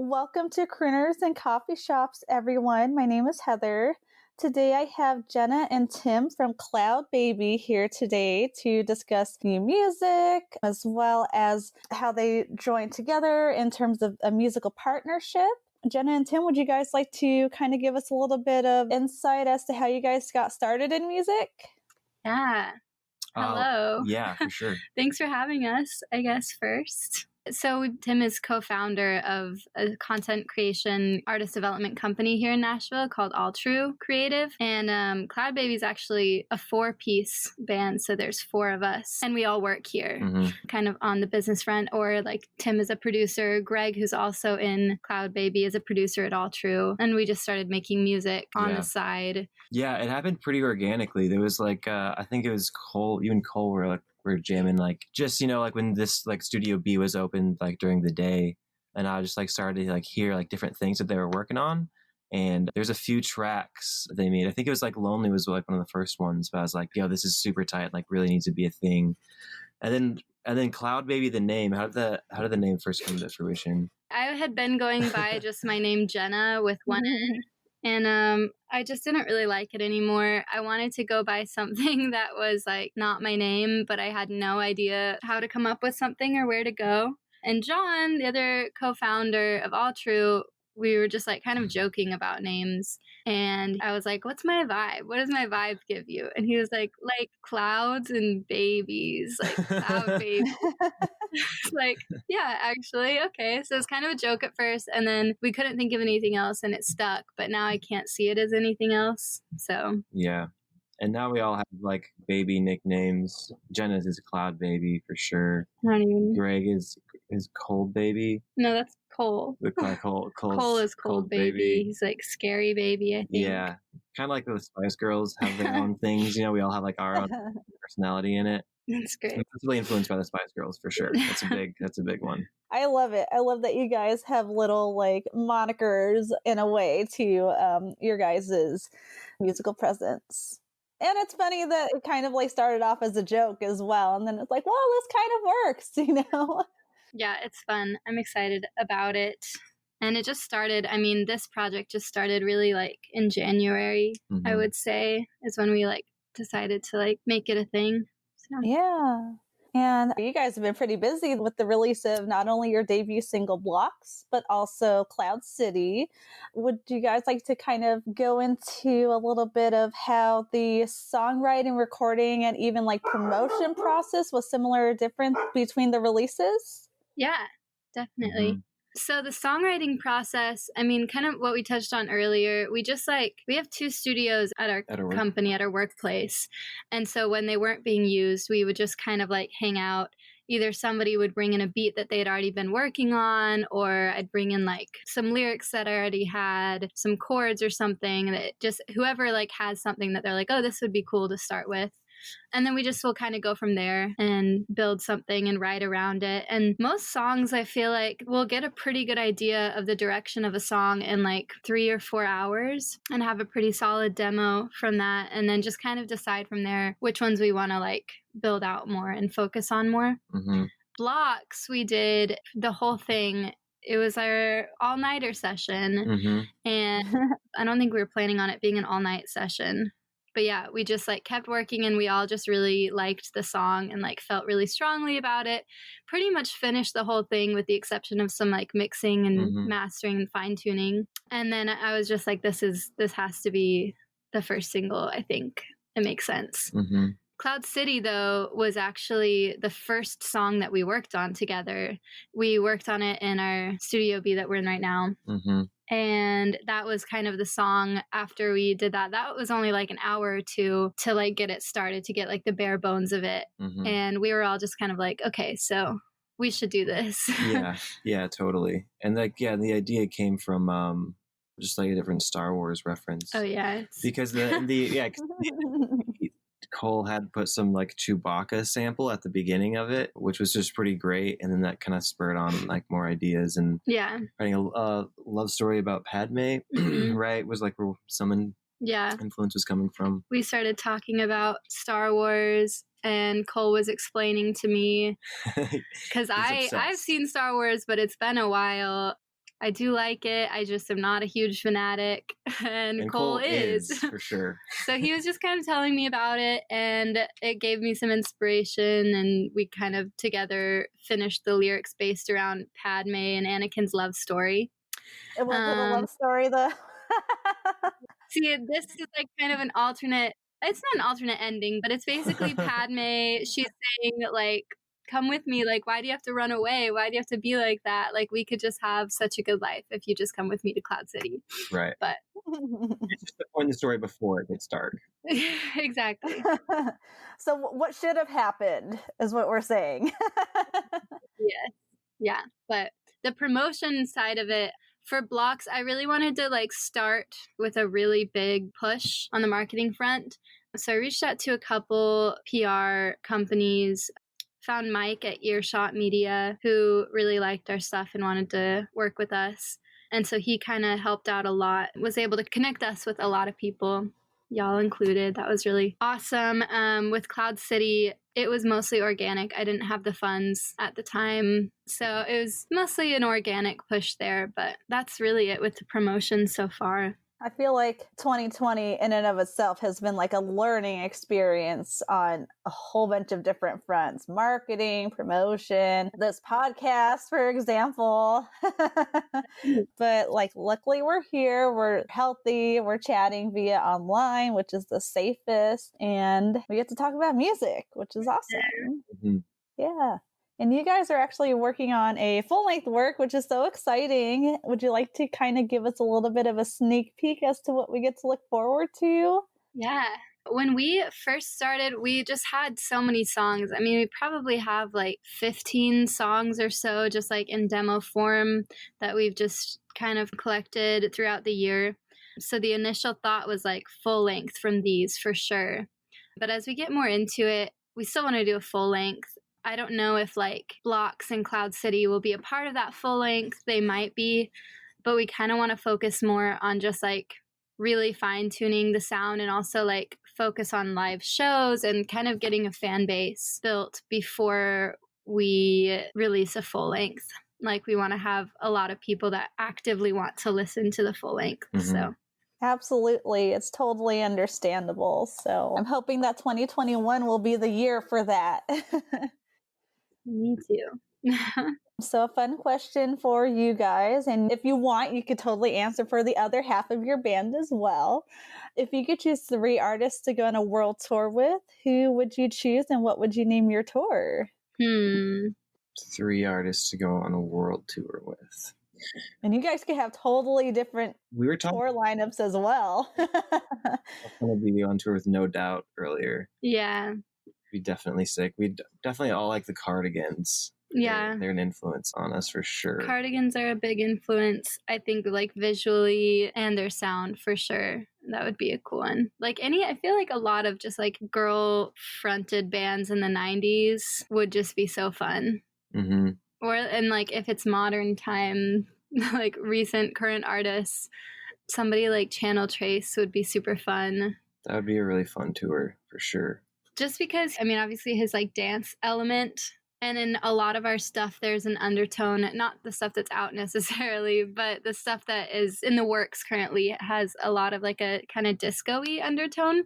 Welcome to Crooners and Coffeeshops, everyone. My name is Heather. Today I have Jenna and Tim from Cloud Baby here today to discuss new music as well as how they joined together in terms of a musical partnership. Jenna and Tim, would you guys like to kind of give us a little bit of insight as to how you guys got started in music? Yeah. Hello. Yeah, for sure. Thanks for having us, I guess, first. So Tim is co-founder of a content creation artist development company here in Nashville called All True Creative. And Cloud Baby is actually a 4-piece band. So there's 4 of us and we all work here kind of on the business front, or like Tim is a producer. Greg, who's also in Cloud Baby, is a producer at All True. And we just started making music on the side. Yeah, it happened pretty organically. There was like, I think it was Cole, you and Cole were like, we're jamming like just, like when this like Studio B was open like during the day, and I just like started to like hear like different things that they were working on. And there's a few tracks they made. I think it was like Lonely was like one of the first ones, but I was like, this is super tight, like really needs to be a thing. And then Cloud Baby, the name, how did the name first come to fruition? I had been going by just my name Jenna with one N. And I just didn't really like it anymore. I wanted to go by something that was like not my name, but I had no idea how to come up with something or where to go. And John, the other co-founder of All True, we were just like kind of joking about names. And I was like, what's my vibe? What does my vibe give you? And he was like clouds and babies, like cloud baby. Like, yeah, actually, okay. So it's kind of a joke at first, and then we couldn't think of anything else, and it stuck. But now I can't see it as anything else. So yeah, and now we all have like baby nicknames. Jenna's is Cloud Baby for sure. Greg is Cold Baby. No, that's Cole. Cole is Cold Baby. He's like Scary Baby, I think. Yeah, kind of like the Spice Girls have their own things. We all have like our own personality in it. That's great. It's really influenced by the Spice Girls for sure. That's a big one. I love it. I love that you guys have little like monikers in a way to your guys' musical presence. And it's funny that it kind of like started off as a joke as well. And then it's like, well, this kind of works, Yeah, it's fun. I'm excited about it. And it just started, this project just started really like in January, I would say, is when we like decided to like make it a thing. So. Yeah. And you guys have been pretty busy with the release of not only your debut single Blocks, but also Cloud City. Would you guys like to kind of go into a little bit of how the songwriting, recording, and even like promotion process was similar or different between the releases? Yeah, definitely. So the songwriting process, kind of what we touched on earlier, we have 2 studios at our company, at our workplace. And so when they weren't being used, we would just kind of like hang out. Either somebody would bring in a beat that they had already been working on, or I'd bring in like some lyrics that I already had, some chords or something that just whoever like has something that they're like, oh, this would be cool to start with. And then we just will kind of go from there and build something and write around it. And most songs, I feel like we'll get a pretty good idea of the direction of a song in like 3 or 4 hours and have a pretty solid demo from that. And then just kind of decide from there which ones we want to like build out more and focus on more. Blocks, we did the whole thing. It was our all-nighter session. And I don't think we were planning on it being an all-night session. But yeah, we just like kept working and we all just really liked the song and like felt really strongly about it. Pretty much finished the whole thing with the exception of some like mixing and mastering and fine tuning. And then I was just like, this has to be the first single. I think it makes sense. Cloud City, though, was actually the first song that we worked on together. We worked on it in our Studio B that we're in right now. And that was kind of the song after we did that. That was only like an hour or 2 to like get it started, to get like the bare bones of it. And we were all just kind of like, okay, so we should do this. Yeah, totally. And like, the idea came from just like a different Star Wars reference. Oh yeah. Because Cole had put some like Chewbacca sample at the beginning of it, which was just pretty great. And then that kind of spurred on like more ideas, and writing a love story about Padme, right? Was like where some influence was coming from. We started talking about Star Wars and Cole was explaining to me, because I've seen Star Wars, but it's been a while. I do like it. I just am not a huge fanatic. And Cole is for sure. So he was just kind of telling me about it, and it gave me some inspiration, and we kind of together finished the lyrics based around Padme and Anakin's love story. It wasn't a love story, though. See, this is like kind of an alternate, it's not an alternate ending, but it's basically Padme. She's saying, like, come with me. Like, why do you have to run away? Why do you have to be like that? Like, we could just have such a good life if you just come with me to Cloud City. Right. But it's just the point in the story before it gets dark. Exactly. So what should have happened is what we're saying. Yes. Yeah. But the promotion side of it, for blocks, I really wanted to like start with a really big push on the marketing front. So I reached out to a couple PR companies, found Mike at Earshot Media, who really liked our stuff and wanted to work with us. And so he kind of helped out a lot, was able to connect us with a lot of people, y'all included. That was really awesome. With Cloud City, it was mostly organic. I didn't have the funds at the time. So it was mostly an organic push there, but that's really it with the promotion so far. I feel like 2020 in and of itself has been like a learning experience on a whole bunch of different fronts. Marketing, promotion, this podcast, for example. But like, luckily we're here, we're healthy, we're chatting via online, which is the safest. And we get to talk about music, which is awesome. Mm-hmm. Yeah. And you guys are actually working on a full-length work, which is so exciting. Would you like to kind of give us a little bit of a sneak peek as to what we get to look forward to? Yeah. When we first started, we just had so many songs. I mean, we probably have like 15 songs or so just like in demo form that we've just kind of collected throughout the year. So the initial thought was like full length from these for sure. But as we get more into it, we still want to do a full length. I don't know if like Blocks and Cloud City will be a part of that full length. They might be, but we kind of want to focus more on just like really fine tuning the sound and also like focus on live shows and kind of getting a fan base built before we release a full length. Like we want to have a lot of people that actively want to listen to the full length. Mm-hmm. So absolutely. It's totally understandable. So I'm hoping that 2021 will be the year for that. Me too. So a fun question for you guys. And if you want, you could totally answer for the other half of your band as well. If you could choose 3 artists to go on a world tour with, who would you choose and what would you name your tour? 3 artists to go on a world tour with. And you guys could have totally different tour lineups as well. I'm going to be on tour with No Doubt earlier. Yeah. Be definitely sick. We definitely all like the Cardigans. Yeah. They're an influence on us for sure. Cardigans are a big influence, I think, like visually and their sound for sure. That would be a cool one. Like I feel like a lot of just like girl fronted bands in the 90s would just be so fun. Mm-hmm. And like if it's modern time, like recent current artists, somebody like Channel Trace would be super fun. That would be a really fun tour for sure. Just because, I mean, obviously his like dance element, and in a lot of our stuff, there's an undertone, not the stuff that's out necessarily, but the stuff that is in the works currently has a lot of like a kind of disco-y undertone.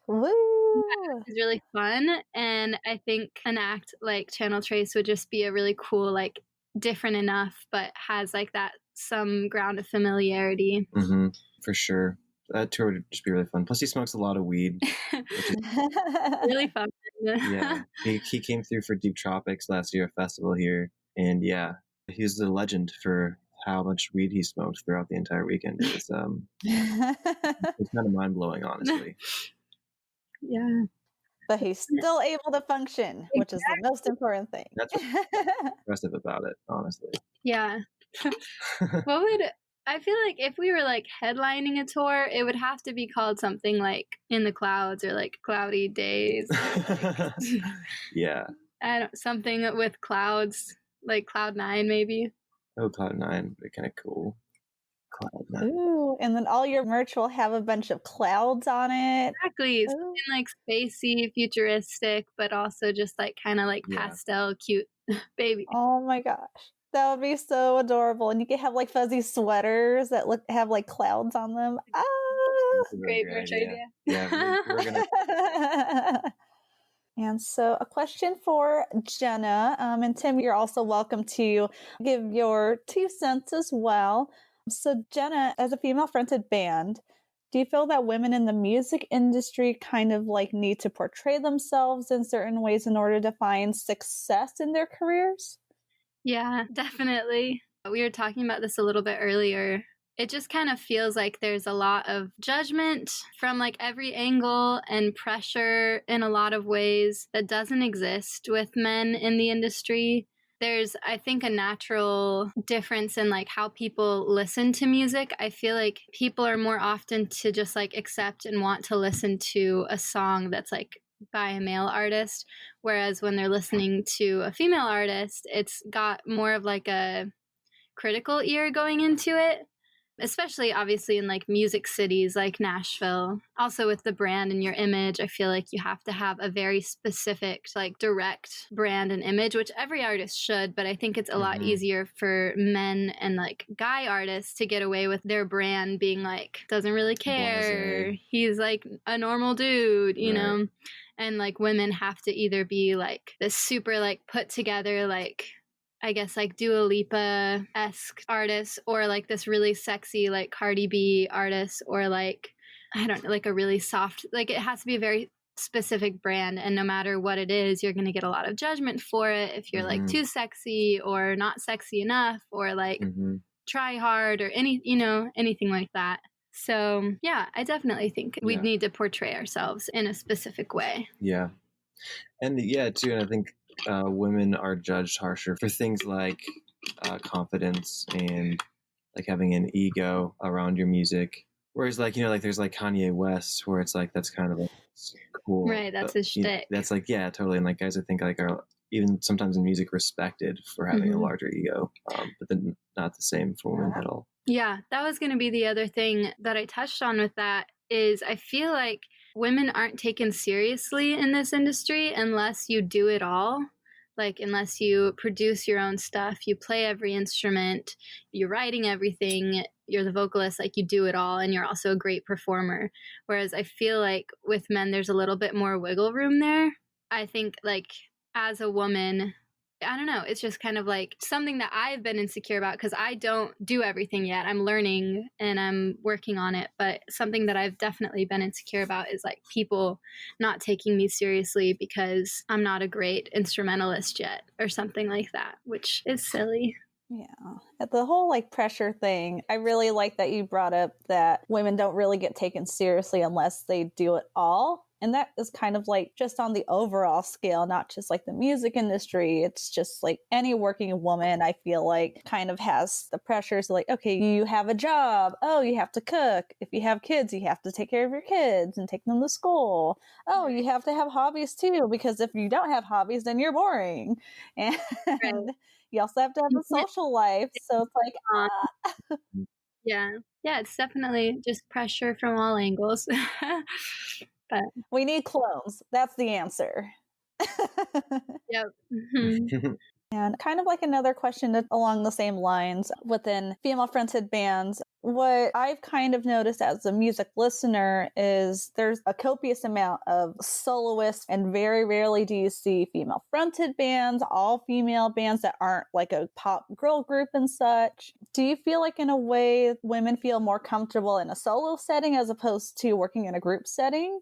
Woo! It's really fun. And I think an act like Channel Trace would just be a really cool, like different enough, but has like that some ground of familiarity. Mm-hmm. For sure. That tour would just be really fun. Plus, he smokes a lot of weed. Which is really fun. Yeah. He came through for Deep Tropics last year, a festival here. And yeah, he's a legend for how much weed he smoked throughout the entire weekend. It's kind of mind-blowing, honestly. Yeah. But he's still able to function, which is the most important thing. That's what's impressive about it, honestly. Yeah. I feel like if we were like headlining a tour, it would have to be called something like In the Clouds or like Cloudy Days. Like, yeah. Something with clouds, like Cloud 9 maybe. Oh, Cloud 9 would be kind of cool. Cloud 9. Ooh, and then all your merch will have a bunch of clouds on it. Exactly. Something like spacey, futuristic, but also just like kind of like pastel, cute baby. Oh my gosh. That would be so adorable. And you could have like fuzzy sweaters that have like clouds on them. Ah! That's a really Great merch idea. Yeah, we're gonna. And so, a question for Jenna, and Tim, you're also welcome to give your 2 cents as well. So, Jenna, as a female fronted band, do you feel that women in the music industry kind of like need to portray themselves in certain ways in order to find success in their careers? Yeah, definitely. We were talking about this a little bit earlier. It just kind of feels like there's a lot of judgment from like every angle and pressure in a lot of ways that doesn't exist with men in the industry. There's, I think, a natural difference in like how people listen to music. I feel like people are more often to just like accept and want to listen to a song that's like by a male artist, whereas when they're listening to a female artist, it's got more of like a critical ear going into it, especially obviously in like music cities like Nashville. Also with the brand and your image, I feel like you have to have a very specific, like direct brand and image, which every artist should, but I think it's a lot easier for men and like guy artists to get away with their brand being like, doesn't really care. He's like a normal dude, you know? And like women have to either be like this super like put together, like I guess like Dua Lipa-esque artist, or like this really sexy like Cardi B artist, or like, I don't know, like a really soft, like it has to be a very specific brand, and no matter what it is, you're going to get a lot of judgment for it if you're like too sexy or not sexy enough, or like try hard or anything like that. So yeah, I definitely think we'd need to portray ourselves in a specific way. Yeah. And too, and I think women are judged harsher for things like confidence and like having an ego around your music. Whereas like, like there's like Kanye West, where it's like, that's kind of like cool. Right, that's his shtick. That's like, yeah, totally. And like guys, I think like are even sometimes in music respected for having a larger ego, but then not the same for women at all. Yeah, that was going to be the other thing that I touched on with that is I feel like women aren't taken seriously in this industry unless you do it all. Like, unless you produce your own stuff, you play every instrument, you're writing everything, you're the vocalist, like you do it all, and you're also a great performer. Whereas I feel like with men, there's a little bit more wiggle room there. I think like as a woman, I don't know, it's just kind of like something that I've been insecure about because I don't do everything yet. I'm learning and I'm working on it. But something that I've definitely been insecure about is like people not taking me seriously because I'm not a great instrumentalist yet or something like that, which is silly. Yeah. The whole like pressure thing, I really like that you brought up that women don't really get taken seriously unless they do it all. And that is kind of like just on the overall scale, not just like the music industry. It's just like any working woman, I feel like, kind of has the pressures like, okay, you have a job. Oh, you have to cook. If you have kids, you have to take care of your kids and take them to school. Oh, you have to have hobbies too, because if you don't have hobbies, then you're boring. And you also have to have a social life. So it's like, Yeah, it's definitely just pressure from all angles. But we need clones. That's the answer. Yep. And kind of like another question along the same lines within female fronted bands, what I've kind of noticed as a music listener is there's a copious amount of soloists, and very rarely do you see female fronted bands, all female bands that aren't like a pop girl group and such. Do you feel like in a way women feel more comfortable in a solo setting as opposed to working in a group setting?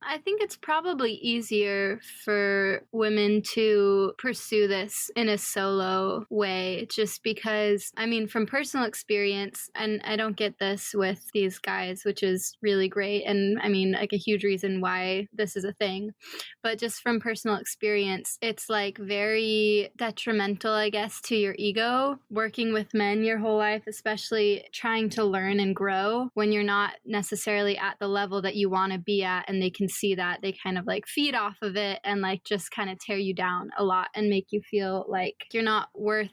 I think it's probably easier for women to pursue this in a solo way, just because, I mean, from personal experience, and I don't get this with these guys, which is really great. And I mean, like a huge reason why this is a thing. But just from personal experience, it's like very detrimental, I guess, to your ego working with men your whole life, especially trying to learn and grow when you're not necessarily at the level that you want to be at, and they can see that. They kind of like feed off of it and like just kind of tear you down a lot and make you feel like you're not worth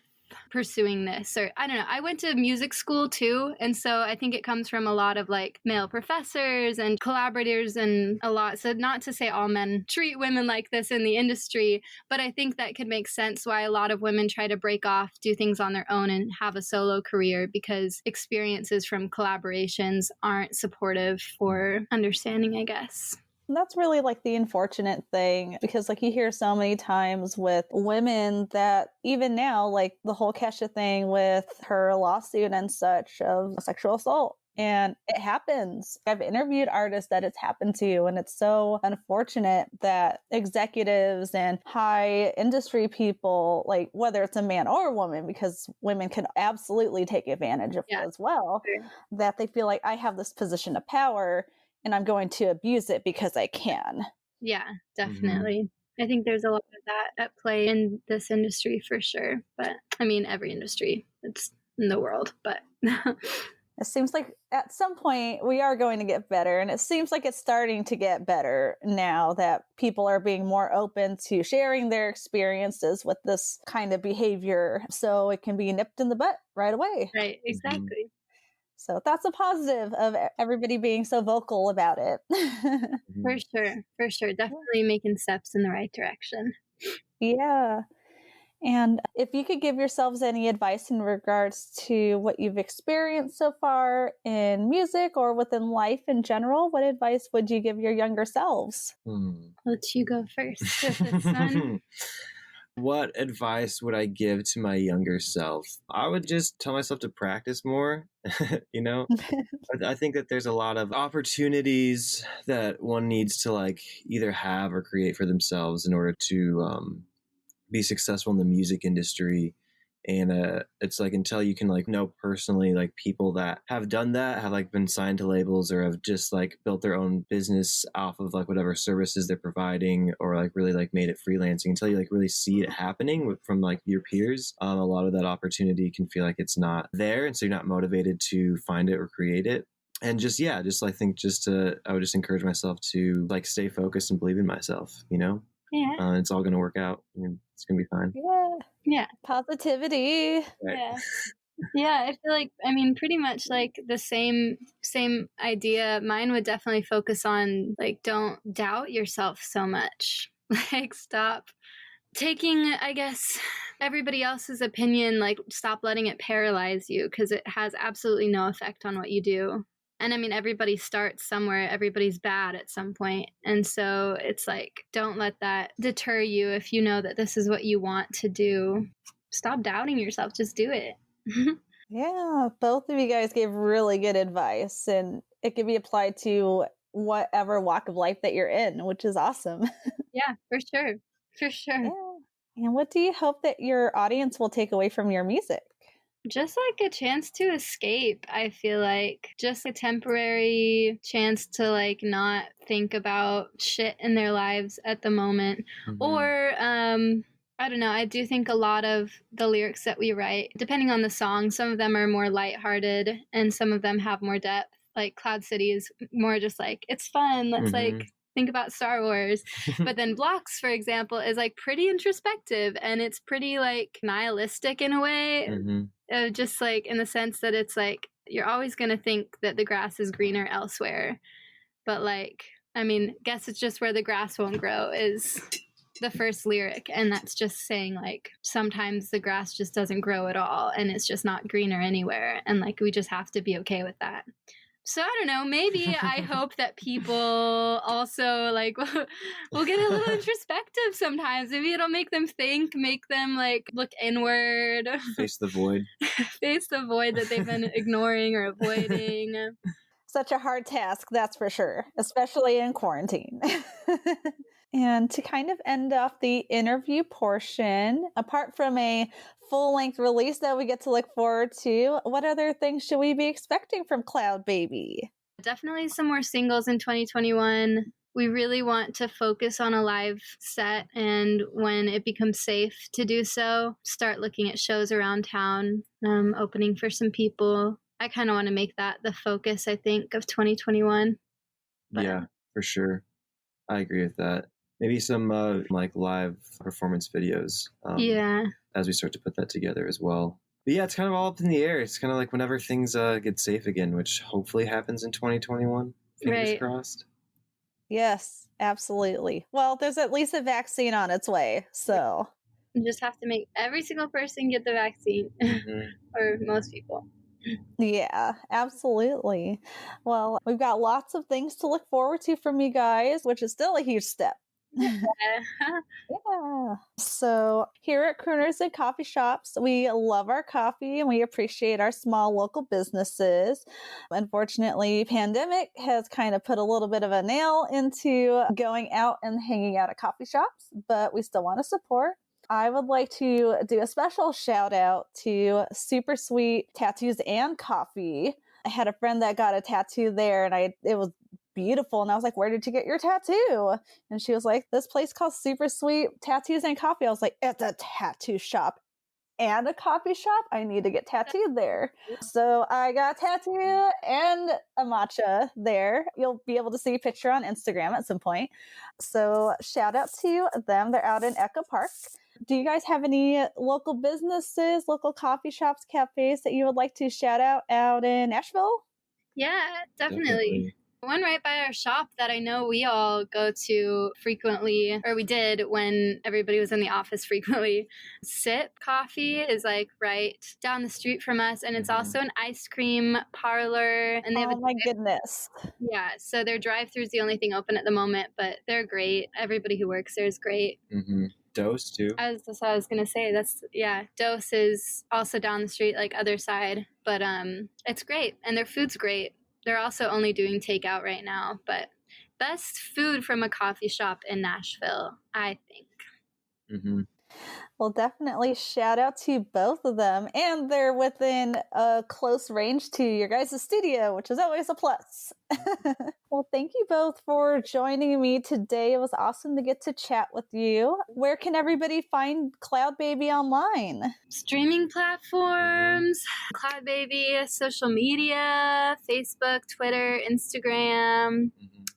pursuing this. Or I don't know. I went to music school too. And so I think it comes from a lot of like male professors and collaborators and a lot. So not to say all men treat women like this in the industry, but I think that could make sense why a lot of women try to break off, do things on their own and have a solo career, because experiences from collaborations aren't supportive for understanding, I guess. And that's really like the unfortunate thing, because like you hear so many times with women that even now, like the whole Kesha thing with her lawsuit and such of sexual assault. And it happens. I've interviewed artists that it's happened to, and it's so unfortunate that executives and high industry people, like whether it's a man or a woman, because women can absolutely take advantage of it as well, that they feel like I have this position of power and I'm going to abuse it because I can. Yeah, definitely. I think there's a lot of that at play in this industry for sure. But I mean, every industry, it's in the world, but it seems like at some point we are going to get better. And it seems like it's starting to get better now that people are being more open to sharing their experiences with this kind of behavior. So it can be nipped in the butt right away. Right, exactly. So that's a positive of everybody being so vocal about it. For sure. Definitely making steps in the right direction. Yeah. And if you could give yourselves any advice in regards to what you've experienced so far in music or within life in general, what advice would you give your younger selves? I'll let you go first with this one. What advice would I give to my younger self? I would just tell myself to practice more. You know, I think that there's a lot of opportunities that one needs to like either have or create for themselves in order to be successful in the music industry. And it's like until you can like know personally like people that have done that, have like been signed to labels or have just like built their own business off of like whatever services they're providing, or like really like made it freelancing, until you like really see it happening from like your peers, a lot of that opportunity can feel like it's not there, and so you're not motivated to find it or create it. And just I think I would just encourage myself to like stay focused and believe in myself, you know. Yeah. It's all going to work out. It's going to be fine. Yeah. Positivity. Right. Yeah, I feel like, I mean, pretty much like the same idea. Mine would definitely focus on like, don't doubt yourself so much. Like, stop taking, I guess, everybody else's opinion, like stop letting it paralyze you, because it has absolutely no effect on what you do. And I mean, everybody starts somewhere, everybody's bad at some point. And so it's like, don't let that deter you. If you know that this is what you want to do, stop doubting yourself, just do it. Yeah, both of you guys gave really good advice, and it can be applied to whatever walk of life that you're in, which is awesome. Yeah, for sure. Yeah. And what do you hope that your audience will take away from your music? Just like a chance to escape. I feel like just a temporary chance to like not think about shit in their lives at the moment. Or I don't know, I do think a lot of the lyrics that we write, depending on the song, some of them are more lighthearted and some of them have more depth. Like Cloud City is more just like, it's fun, let's like think about Star Wars. But then Blocks, for example, is like pretty introspective and it's pretty like nihilistic in a way. Just like in the sense that it's like you're always going to think that the grass is greener elsewhere. But like, I mean, guess it's just where the grass won't grow is the first lyric. And that's just saying like sometimes the grass just doesn't grow at all and it's just not greener anywhere. And like we just have to be okay with that. So I don't know, maybe I hope that people also like will get a little introspective sometimes. Maybe it'll make them think, make them like look inward. Face the void. Face the void that they've been ignoring or avoiding. Such a hard task, that's for sure, especially in quarantine. And to kind of end off the interview portion, apart from a full-length release that we get to look forward to, what other things should we be expecting from Cloud Baby? Definitely some more singles in 2021. We really want to focus on a live set, and when it becomes safe to do so, start looking at shows around town, opening for some people. I kind of want to make that the focus, I think, of 2021. But, yeah, for sure. I agree with that. Maybe some like live performance videos. Yeah. As we start to put that together as well. But yeah, it's kind of all up in the air. It's kind of like whenever things get safe again, which hopefully happens in 2021. Fingers crossed. Yes, absolutely. Well, there's at least a vaccine on its way, so. You just have to make every single person get the vaccine, or most people. Yeah, absolutely. Well, we've got lots of things to look forward to from you guys, which is still a huge step. Yeah. So here at Crooners and Coffeeshops, we love our coffee and we appreciate our small local businesses. Unfortunately, pandemic has kind of put a little bit of a nail into going out and hanging out at coffee shops, but we still want to support. I would like to do a special shout out to Super Sweet Tattoos and Coffee. I had a friend that got a tattoo there and it was beautiful. And I was like, where did you get your tattoo? And she was like, this place called Super Sweet Tattoos and Coffee. I was like, it's a tattoo shop and a coffee shop. I need to get tattooed there. So I got a tattoo and a matcha there. You'll be able to see a picture on Instagram at some point. So shout out to them. They're out in Echo Park. Do you guys have any local businesses, local coffee shops, cafes that you would like to shout out in Nashville? Yeah, definitely. One right by our shop that I know we all go to frequently, or we did when everybody was in the office frequently. Sip Coffee is like right down the street from us, and it's also an ice cream parlor. And they have my goodness. Yeah, so their drive-thru is the only thing open at the moment, but they're great. Everybody who works there is great. Dose too. That's what I was gonna say. Dose is also down the street, like other side, but it's great, and their food's great. They're also only doing takeout right now, but best food from a coffee shop in Nashville, I think. Well, definitely shout out to both of them, and they're within a close range to your guys' studio, which is always a plus. Well, thank you both for joining me today. It was awesome to get to chat with you. Where can everybody find Cloud Baby online? Streaming platforms, Cloud Baby, social media, Facebook, Twitter, Instagram.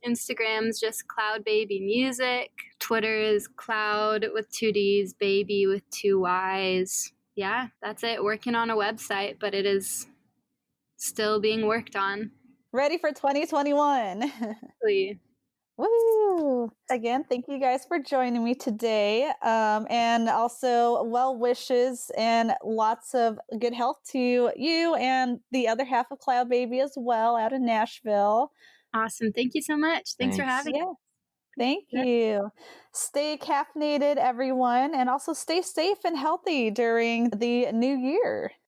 Instagram's just Cloud Baby Music. Twitter is Cloud with 2 D's, Baby with 2 Y's. Yeah, that's it. Working on a website, but it is still being worked on. Ready for 2021. Woo! Again, thank you guys for joining me today. And also well wishes and lots of good health to you and the other half of Cloud Baby as well out in Nashville. Awesome. Thank you so much. Thanks for having me. Thank you. Stay caffeinated, everyone, and also stay safe and healthy during the new year.